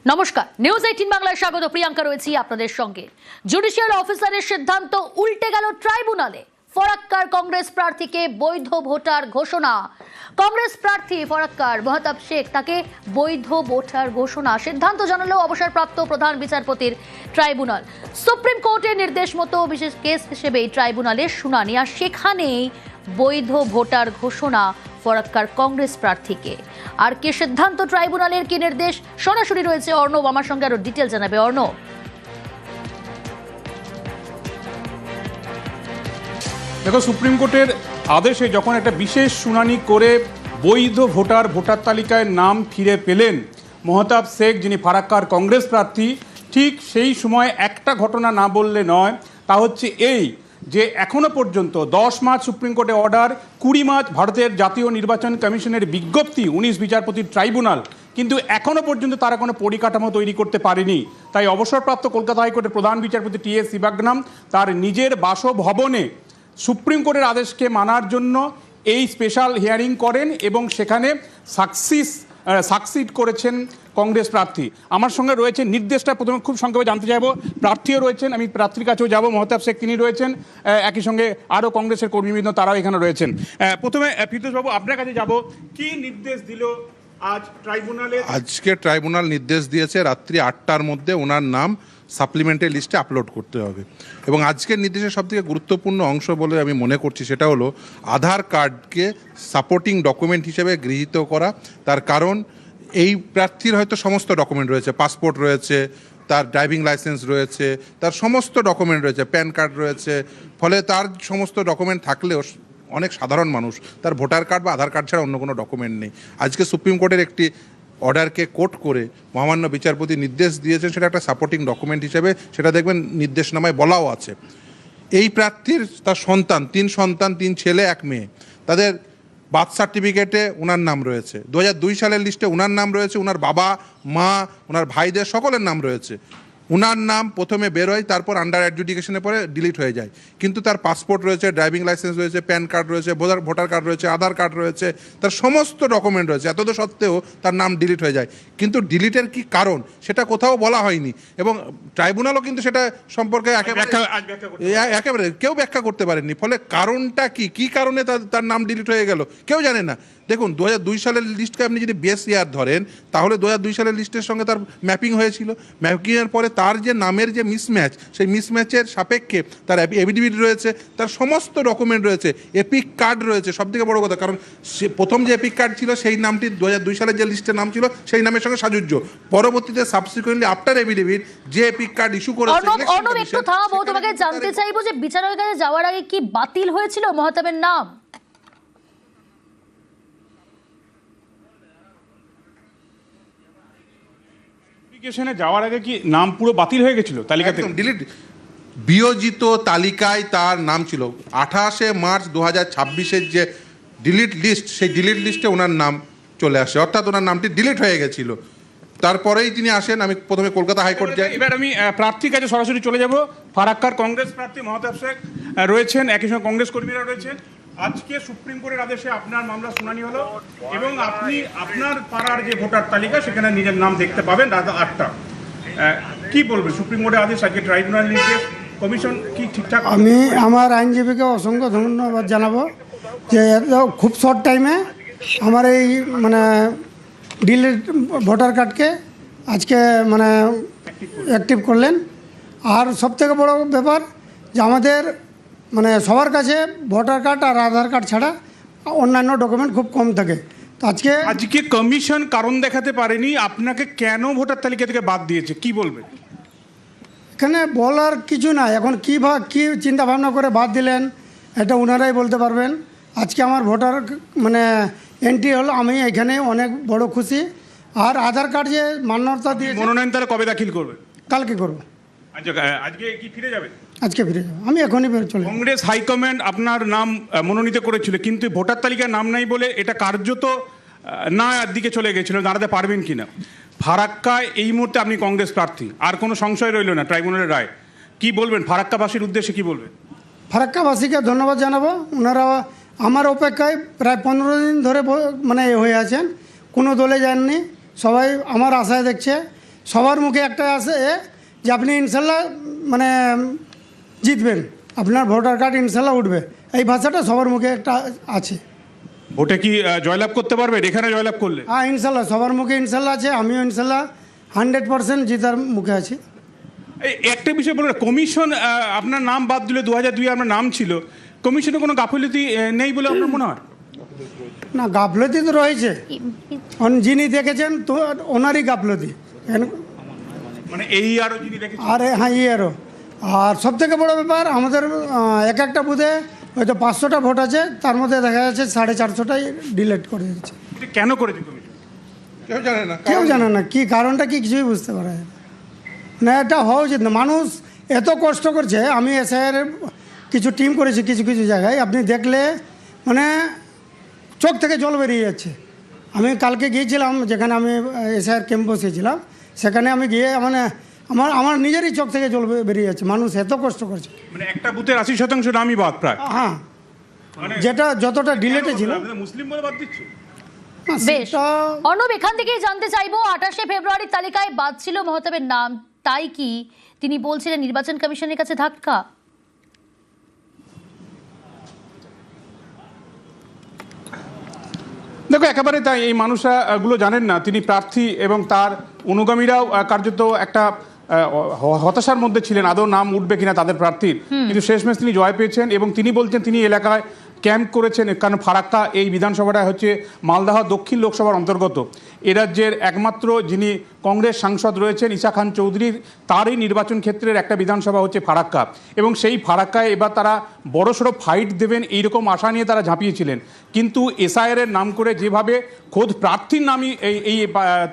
নমস্কার, নিউজ 18 বাংলায় স্বাগত। প্রিয়াঙ্কা রয়েছি আপনাদের সঙ্গে। জুডিশিয়াল অফিসারের সিদ্ধান্ত উল্টে গেল ট্রাইব্যুনালে। ফরাক্কার কংগ্রেস প্রার্থীকে বৈধ ভোটার ঘোষণা। কংগ্রেস প্রার্থী ফরাক্কার মহতাব শেখ তাকে বৈধ ভোটার ঘোষণা সিদ্ধান্ত জানালো অবসরপ্রাপ্ত প্রধান বিচারপতির ট্রাইব্যুনাল। সুপ্রিম কোর্টের নির্দেশ মতো বিশেষ কেস হিসেবে ট্রাইব্যুনালের শুনানি, আর সেখানেই বৈধ ভোটার ঘোষণা ফরাক্কার কংগ্রেস প্রার্থীকে। আর কি সিদ্ধান্ত ট্রাইব্যুনালের, কি নির্দেশ, সরাসরি রয়েছে অর্ণব আমার সঙ্গে, আরো ডিটেল জানাবে অর্ণব। দেখো, সুপ্রিম কোর্টের আদেশে যখন একটা বিশেষ শুনানি করে বৈধ ভোটার তালিকায় নাম ফিরে পেলেন মহতাব শেখ, যিনি ফারাক্কার কংগ্রেস প্রার্থী, ঠিক সেই সময় একটা ঘটনা না বললে নয়। তা হচ্ছে এই যে এখনো পর্যন্ত 10 মার্চ সুপ্রিম কোর্টে অর্ডার, 20 মার্চ ভারতের জাতীয় নির্বাচন কমিশনের বিজ্ঞপ্তি, 19 বিচারপতির ট্রাইব্যুনাল, কিন্তু এখনো পর্যন্ত তারা কোনো পরিকাঠামো তৈরি করতে পারেনি। তাই অবসরপ্রাপ্ত কলকাতা হাইকোর্টের প্রধান বিচারপতি টি.এস. শিবাগ্নাম তার নিজের বাসভবনে সুপ্রিম কোর্টের আদেশকে মানার জন্য এই স্পেশাল হিয়ারিং করেন এবং সেখানে সাকসিড করেছেন কংগ্রেস প্রার্থী। আমার সঙ্গে রয়েছে নির্দেশটা প্রথমে খুব সংক্ষেপে জানতে চাইব। প্রার্থীও রয়েছেন, আমি প্রার্থীর কাছেও যাব। মহতাব শেখ তিনি রয়েছেন, একই সঙ্গে আরও কংগ্রেসের কর্মীবৃন্দ তারাও এখানে রয়েছেন। প্রথমে ফিরদৌস বাবু, আপনার কাছে যাব। কি নির্দেশ দিল আজ ট্রাইব্যুনালে? আজকে ট্রাইব্যুনাল নির্দেশ দিয়েছে রাত্রি 8টার মধ্যে ওনার নাম সাপ্লিমেন্টারি লিস্টে আপলোড করতে হবে। এবং আজকের নির্দেশের সবথেকে গুরুত্বপূর্ণ অংশ বলে আমি মনে করছি সেটা হলো আধার কার্ডকে সাপোর্টিং ডকুমেন্ট হিসেবে গৃহীত করা। তার কারণ এই প্রার্থীর হয়তো সমস্ত ডকুমেন্ট রয়েছে, পাসপোর্ট রয়েছে, তার ড্রাইভিং লাইসেন্স রয়েছে, তার সমস্ত ডকুমেন্ট রয়েছে, প্যান কার্ড রয়েছে। ফলে তার সমস্ত ডকুমেন্ট থাকলেও অনেক সাধারণ মানুষ তার ভোটার কার্ড বা আধার কার্ড ছাড়া অন্য কোনো ডকুমেন্ট নেই। আজকে সুপ্রিম কোর্টের একটি অর্ডারকে কোর্ট করে মহামান্য বিচারপতি নির্দেশ দিয়েছেন, সেটা একটা সাপোর্টিং ডকুমেন্ট হিসেবে, সেটা দেখবেন নির্দেশনামায় বলাও আছে। এই প্রার্থীর তার সন্তান, 3 সন্তান, 3 ছেলে 1 মেয়ে, তাদের বার্থ সার্টিফিকেটে ওনার নাম রয়েছে, 2002 সালের লিস্টে ওনার নাম রয়েছে, ওনার বাবা মা ওনার ভাইদের সকলের নাম রয়েছে। ওনার নাম প্রথমে বেরোয়, তারপর আন্ডার অ্যাডজুডিকেশনের পরে ডিলিট হয়ে যায়। কিন্তু তার পাসপোর্ট রয়েছে, ড্রাইভিং লাইসেন্স রয়েছে, প্যান কার্ড রয়েছে, ভোটার কার্ড রয়েছে, আধার কার্ড রয়েছে, তার সমস্ত ডকুমেন্ট রয়েছে। এত সত্ত্বেও তার নাম ডিলিট হয়ে যায়। কিন্তু ডিলিটের কি কারণ সেটা কোথাও বলা হয়নি এবং ট্রাইব্যুনালও কিন্তু সেটা সম্পর্কে একেবারে কেউ ব্যাখ্যা করতে পারেননি। ফলে কারণটা কি কারণে তার নাম ডিলিট হয়ে গেল কেউ জানে না। দেখুন, 2002 সালের লিস্টকে আপনি যদি বেস ইয়ার ধরেন, তাহলে 2002 সালের লিস্টের সঙ্গে তার ম্যাপিং হয়েছিল। ম্যাপিংয়ের পরে তার যে নামের যে মিসম্যাচ, সেই মিসম্যাচের সাপেক্ষে তার এফিডেভিট রয়েছে, তার সমস্ত ডকুমেন্ট রয়েছে, এপিক কার্ড রয়েছে। সবথেকে বড় কথা, কারণ প্রথম যে এপিক কার্ড ছিল সেই নামটি 2002 সালের যে লিস্টের নাম ছিল সেই নামের সঙ্গে সাজুজ্য। পরবর্তীতে সাবসিকুয়েন্টলি আফটার এফিডেভিট যে এপিক কার্ড ইস্যু করেছে। অর্ণব, একটু থামো, তোমাকে জানতে চাইবো যে বিচারের কাছে যাওয়ার আগে কি বাতিল হয়েছিল মহতাবের নাম? যাওয়ার আগে কি নাম পুরো বাতিল হয়ে গেছিল তালিকা থেকে? ডিলিট, বিয়োজিত তালিকায় তার নাম ছিল। 28 মার্চ 2026-এর যে ডিলিট লিস্ট, সেই ডিলিট লিস্টে ওনার নাম চলে আসে, অর্থাৎ ওনার নামটি ডিলিট হয়ে গেছিল। তারপরেই তিনি আসেন। আমি প্রথমে কলকাতা হাইকোর্ট যাই। এবার আমি প্রার্থীর কাছে সরাসরি চলে যাব। ফারাক্কার কংগ্রেস প্রার্থী মহতাব শেখ রয়েছেন, একই সঙ্গে কংগ্রেস কর্মীরা রয়েছেন। আজকে সুপ্রিম কোর্টের আদেশে আপনার মামলা শুনানি হলো এবং আপনি আপনার পাড়ার যে ভোটার তালিকা সেখানে নিজের নাম দেখতে পাবেন রাত 8টা। কি বলবেন? সুপ্রিম কোর্টের আদেশ, আজকে ট্রাইব্যুনাল নির্দেশ, কমিশন কি ঠিকঠাক? আমি আমার আইনজীবীকে অসংখ্য ধন্যবাদ জানাবো যে খুব শর্ট টাইমে আমার এই ডিলিট ভোটার কার্ডকে আজকে অ্যাক্টিভ করলেন। আর সবথেকে বড় ব্যাপার যে আমাদের সবার কাছে ভোটার কার্ড আর আধার কার্ড ছাড়া অন্যান্য ডকুমেন্ট খুব কম থাকে। তো আজকে কমিশন কারণ দেখাতে পারেনি, আপনাকে কেন ভোটার তালিকা থেকে বাদ দিয়েছে কি বলবেন? এখানে বলার কিছু নাই। এখন কী চিন্তা ভাবনা করে বাদ দিলেন এটা ওনারাই বলতে পারবেন। আজকে আমার ভোটার এন্ট্রি হলো, আমি এখানে অনেক বড় খুশি। আর আধার কার্ড যে মান্যতা দিয়ে মনোনয়ন তারা কবে দাখিল করবে? কালকে করব। আজকে কি ফিরে যাবে? আজকে ফিরে যাবো, আমি এখনই চলে। কংগ্রেস হাইকমান্ড আপনার নাম মনোনীত করেছিল, কিন্তু ভোটার তালিকায় নাম নাই বলে এটা কার্যত না দিকে চলে গেছিল, দাঁড়াতে পারবেন কিনা? ফারাক্কায় এই মুহূর্তে আপনি কংগ্রেস প্রার্থী, আর কোনো সংশয় রইল না ট্রাইব্যুনালের রায়। কি বলবেন ফারাক্কাবাসীর উদ্দেশ্যে, কি বলবেন? ফারাক্কাবাসীকে ধন্যবাদ জানাবো। ওনারা আমার অপেক্ষায় প্রায় 15 দিন ধরে হয়ে আছেন, কোনো দলে যাননি, সবাই আমার আশায় দেখছে সবার মুখে একটা আছে যে আপনি ইনশাল্লাহ মানে জিতবেন, আপনার ভোটার কার্ড ইনশাল্লাহ উঠবে, এই ভাষাটা সবার মুখে একটা আছে। ভোটে কি জয়লাভ করতে পারবেন এখানে জয়লাভ করলে? হ্যাঁ ইনশাল্লাহ সবার মুখে ইনশাল্লাহ আছে, আমিও ইনশাল্লাহ 100% জিতার মুখে আছি। এই একটা বিষয় বলুন, কমিশন আপনার নাম বাদ দিলে 2002 আপনার নাম ছিল, কমিশনে কোনো গাফিলতি নেই বলে আপনার মনে হয়? না গাফলতি তো রয়েছে, যিনি দেখেছেন তো ওনারই গাফলতি, মানে এই আরও যিনি দেখেছেন। আর হ্যাঁ আরও। আর সব থেকে বড়ো ব্যাপার আমাদের এক একটা বুথে হয়তো 500টা ভোট আছে, তার মধ্যে দেখা যাচ্ছে 450টাই ডিলিট করে দিচ্ছে। এটা কেন করেছে কমিশন? কেউ জানে না কি কারণটা কি, কিছুই বুঝতে পারে না। এটা হওয়া উচিত না, মানুষ এত কষ্ট করছে। আমি এসআইআর কিছু টিম করেছি কিছু কিছু জায়গায়, আপনি দেখলে মানে চোখ থেকে জল বেরিয়ে যাচ্ছে। আমি কালকে গিয়েছিলাম যেখানে আমি এসআইআর ক্যাম্প বসেছিলাম, সেখানে আমি গিয়ে মানে আমার নিজেরই চোখ থেকে জল বেরিয়ে যাচ্ছে, মানুষ এত কষ্ট করছে। মানে একটা বুথের 80% নামই বাদ প্রায়। হ্যাঁ যেটা যতটা ডিলেটে ছিল। মুসলিম বলে বাদ দিচ্ছে। বেশ, অর্ণব এখান থেকেই জানতে চাইবো, 28শে ফেব্রুয়ারির তালিকায় বাদ ছিল মহতাবের নাম, তাই কি তিনি বলছিলেন নির্বাচন কমিশনের কাছে ধাক্কা? দেখো একেবারে তাই, এই মানুষরা গুলো জানেন না তিনি প্রার্থী এবং তার অনুগামীরাও কার্যত একটা হতাশার মধ্যে ছিলেন আদৌ নাম উঠবে কিনা তাদের প্রার্থীর, কিন্তু শেষমেশ তিনি জয় পেয়েছেন এবং তিনি বলছেন তিনি এলাকায় ক্যাম্প করেছেন, কারণ ফারাক্কা এই বিধানসভাটা হচ্ছে মালদহ দক্ষিণ লোকসভার অন্তর্গত। এ রাজ্যের একমাত্র যিনি কংগ্রেস সাংসদ রয়েছেন ঈশা খান চৌধুরীর, তারই নির্বাচন ক্ষেত্রের একটা বিধানসভা হচ্ছে ফারাক্কা, এবং সেই ফারাক্কায় এবার তারা বড়সড় ফাইট দেবেন এইরকম আশা নিয়ে তারা ঝাঁপিয়েছিলেন। কিন্তু এসআইআরের নাম করে যেভাবে খোদ প্রার্থীর নামই এই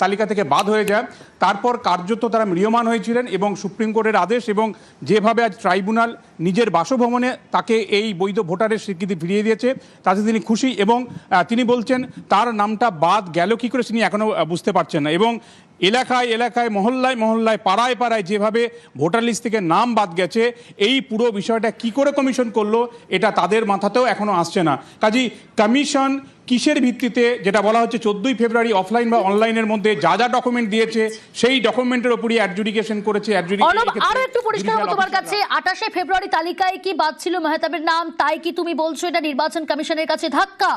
তালিকা থেকে বাদ হয়ে যায়, তারপর কার্যত তারা ম্রিয়মাণ হয়েছিলেন এবং সুপ্রিম কোর্টের আদেশ এবং যেভাবে আজ ট্রাইব্যুনাল নিজের বাসভবনে তাকে এই বৈধ ভোটারের স্বীকৃতি ফিরিয়ে দিয়েছে তাতে তিনি খুশি, এবং তিনি বলছেন তার নামটা বাদ গেল কী করে তিনি এখনও বুঝতে পারছেন না। এবং এলাকায় এলাকায় মহল্লায় মহল্লায় পাড়ায় পাড়ায় যেভাবে ভোটার লিস্ট থেকে নাম বাদ গেছে, এই পুরো বিষয়টা কি করে কমিশন করলো এটা তাদের মাথাতেও এখনও আসছে না। কাজেই কমিশন কিসের ভিত্তিতে, যেটা বলা হচ্ছে 14ই ফেব্রুয়ারি অফলাইন বা অনলাইনের মধ্যে যা যা ডকুমেন্ট দিয়েছে সেই ডকুমেন্টের উপরই অ্যাডজুডিকেশন করেছে। আরো একটু পরিষ্কার হবো তোমার কাছে, 28শে ফেব্রুয়ারি তালিকায় কি বাদ ছিল মেহতাবের নাম, তাই কি তুমি বলছো এটা নির্বাচন কমিশনের কাছে ধাক্কা?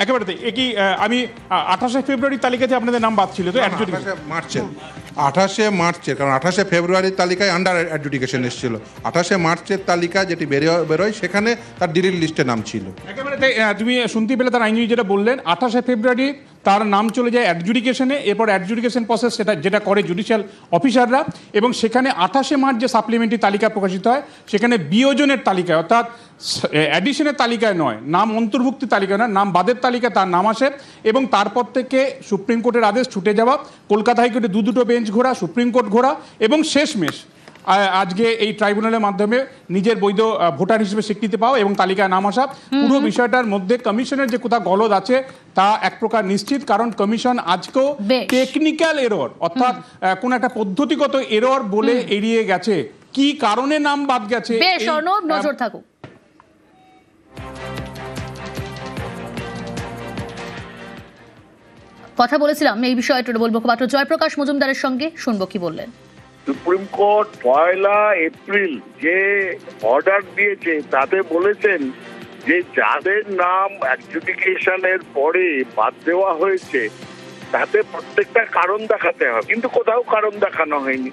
একেবারে একই, আমি 28শে ফেব্রুয়ারি তালিকাতে আপনাদের নাম বাদ ছিল তো? 28শে মার্চের, কারণ 28শে ফেব্রুয়ারির তালিকায় আন্ডার অ্যাডজুডিকেশন এসেছিল, 28শে মার্চের তালিকা যেটি বেরোয় সেখানে তার ডিলিট লিস্টে নাম ছিল। একেবারে তাই, তুমি শুনতে পেলে তার আইনজীবী যেটা বললেন, 28শে ফেব্রুয়ারি তার নাম চলে যায় অ্যাডজুডিকেশনে, এরপর অ্যাডজুডিকেশন প্রসেস যেটা করে জুডিশিয়াল অফিসাররা, এবং সেখানে 28শে মার্চ যে সাপ্লিমেন্টারি তালিকা প্রকাশিত হয় সেখানে বিয়োজনের তালিকায়, অর্থাৎ অ্যাডিশনের তালিকায় নয়, নাম অন্তর্ভুক্তি তালিকা নয়, নাম বাদের তালিকা তার নাম আসে, এবং তারপর থেকে সুপ্রিম কোর্টের আদেশ ছুটে যাওয়া, কলকাতা হাইকোর্টে দুটো বেঞ্চ ঘোরা, সুপ্রিম কোর্ট ঘোরা, এবং শেষমেশ আজকে এই ট্রাইব্যুনালের মাধ্যমে নিজের বৈধ ভোটার হিসেবে স্বীকৃতি পাওয়া এবং তালিকায় নাম আসা। পুরো বিষয়টার মধ্যে কমিশনের যে কোথাও গলদ আছে তা এক প্রকার নিশ্চিত, কারণ কমিশন আজকেও টেকনিক্যাল এরর, অর্থাৎ কোন একটা পদ্ধতিগত এরর বলে এড়িয়ে গেছে। কি কারণে নাম বাদ গেছে বেশ, নজর থাকুক। কথা বলেছিলাম এই বিষয়টা বলবো মাত্র জয়প্রকাশ মজুমদারের সঙ্গে, শুনবো কি বললেন। সুপ্রিম কোর্ট 1 এপ্রিল যে অর্ডার দিয়েছে তাতে বলেছেন যে যাদের নাম অ্যাডজুডিকেশনের পরে বাদ দেওয়া হয়েছে তাতে প্রত্যেকটা কারণ দেখাতে হবে, কিন্তু কোথাও কারণ দেখানো হয়নি।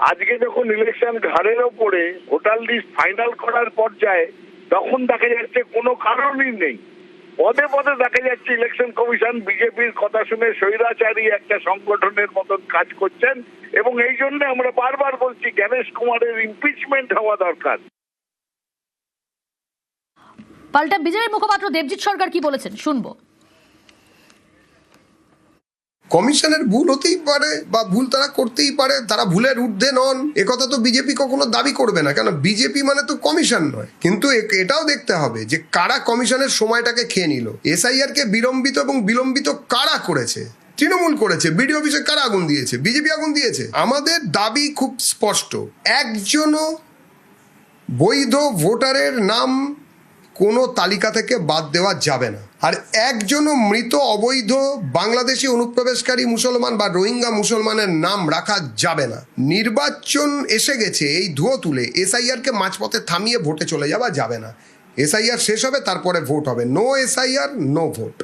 আজকে যখন ইলেকশন ঘাড়ের ওপরে ভোটার লিস্ট ফাইনাল করার পর্যায়ে তখন দেখা যাচ্ছে কোনো কারণই নেই। পদে পদে দেখা যাচ্ছে ইলেকশন কমিশন বিজেপির কথা শুনে স্বৈরাচারী একটা সংগঠনের মতন কাজ করছেন, এবং এই জন্য আমরা বারবার বলছি গণেশ কুমারের ইমপিচমেন্ট হওয়া দরকার। পাল্টা বিজেপির মুখপাত্র দেবজিৎ সরকার কি বলেছেন শুনবো। কমিশনের ভুল হতেই পারে বা ভুল তারা করতেই পারে, তারা ভুলের ঊর্ধ্বে নন একথা তো বিজেপি কখনো দাবি করবে না, কেন বিজেপি মানে তো কমিশন নয়। কিন্তু এটাও দেখতে হবে যে কারা কমিশনের সময়টাকে খেয়ে নিল। এসআইআর কে বিলম্বিত এবং বিলম্বিত কারা করেছে? তৃণমূল করেছে। বিডিও অফিসে কারা আগুন দিয়েছে? বিজেপি আগুন দিয়েছে। আমাদের দাবি খুব স্পষ্ট, একজনও বৈধ ভোটারের নাম কোনো তালিকা থেকে বাদ দেওয়া যাবে না। আর একজনও মৃত অবৈধ বাংলাদেশি অনুপ্রবেশকারী মুসলমান বা রোহিঙ্গা মুসলমানের নাম রাখা যাবে না। নির্বাচন এসে গেছে, এই ধুয়ো তুলে এসআইআরকে মাঝপথে থামিয়ে ভোটে চলে যাওয়া যাবে না। এসআইআর শেষ হবে, তারপরে ভোট হবে। No SIR, no vote.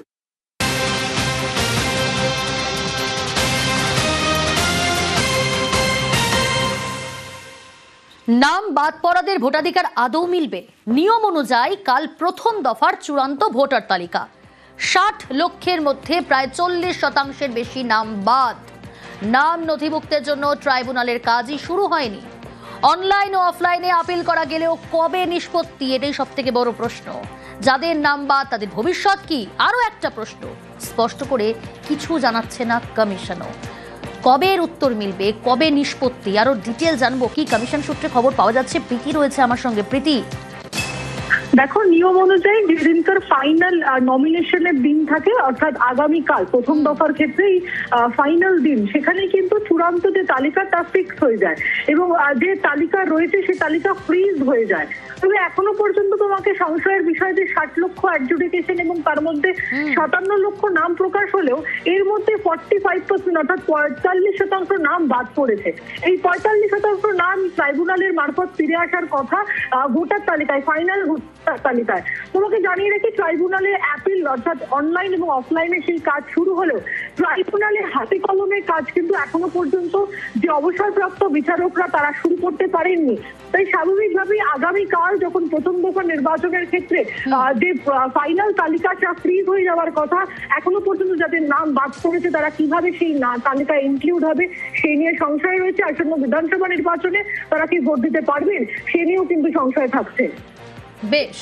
নাম বাদ পড়াদের ভোটাধিকার আদৌ মিলবে? নিয়ম অনুযায়ী কাল প্রথম দফার চূড়ান্ত ভোটার তালিকা। 60 লক্ষের মধ্যে প্রায় 40% বেশি নাম বাদ। নাম নথিভুক্তের জন্য ট্রাইব্যুনালের কাজই শুরু হয়নি। অনলাইন ও অফলাইনে আপিল করা গেলেও কবে নিষ্পত্তি, এটাই সব থেকে বড় প্রশ্ন। যাদের নাম বাদ তাদের ভবিষ্যৎ কি, আরো একটা প্রশ্ন। স্পষ্ট করে কিছু জানাচ্ছে না কমিশনও। কবে এর উত্তর মিলবে, কবে নিষ্পত্তি, আরো ডিটেল জানবো কি কমিশন সূত্রে খবর পাওয়া যাচ্ছে। প্রীতি রয়েছে আমার সঙ্গে। প্রীতি, দেখো, নিয়ম অনুযায়ী যেদিনকার ফাইনাল নমিনেশনের দিন থাকে, অর্থাৎ আগামীকাল প্রথম দফার ক্ষেত্রেই ফাইনাল দিন, সেখানে কিন্তু চূড়ান্ত যে তালিকাটা ফিক্স হয়ে যায় এবং যে তালিকা রয়েছে সে তালিকা ফ্রিজ হয়ে যায়। তবে এখনো পর্যন্ত তোমাকে সংশয়ের বিষয় যে 60 লক্ষ অ্যাডজুডিকেশন এবং তার মধ্যে 57 লক্ষ নাম প্রকাশ হলেও এর মধ্যে 45% অর্থাৎ 45% নাম বাদ পড়েছে। এই 45% নাম ট্রাইব্যুনালের মারফত ফিরে আসার কথা ভোটার তালিকায়, ফাইনাল তালিকায়। তোমাকে জানিয়ে রাখি, ট্রাইব্যুনালে অ্যাপিল অর্থাৎ অনলাইন এবং অফলাইনে সেই কাজ শুরু হলেও ট্রাইব্যুনালে হাতে কলমের কাজ কিন্তু এখনো পর্যন্ত যে অবসরপ্রাপ্ত বিচারকরা তারা শুরু করতে পারেননি। তাই স্বাভাবিকভাবেই আগামীকাল যখন প্রথম দফা নির্বাচনের ক্ষেত্রে যে ফাইনাল তালিকাটা ফ্রিজ হয়ে যাওয়ার কথা, এখনো পর্যন্ত যাদের নাম বাদ পড়েছে তারা কিভাবে সেই তালিকায় ইনক্লুড হবে সেই নিয়ে সংশয় রয়েছে। আসন্ন বিধানসভা নির্বাচনে তারা কি ভোট দিতে পারবেন সে নিয়েও কিন্তু সংশয় থাকছে। বেশ।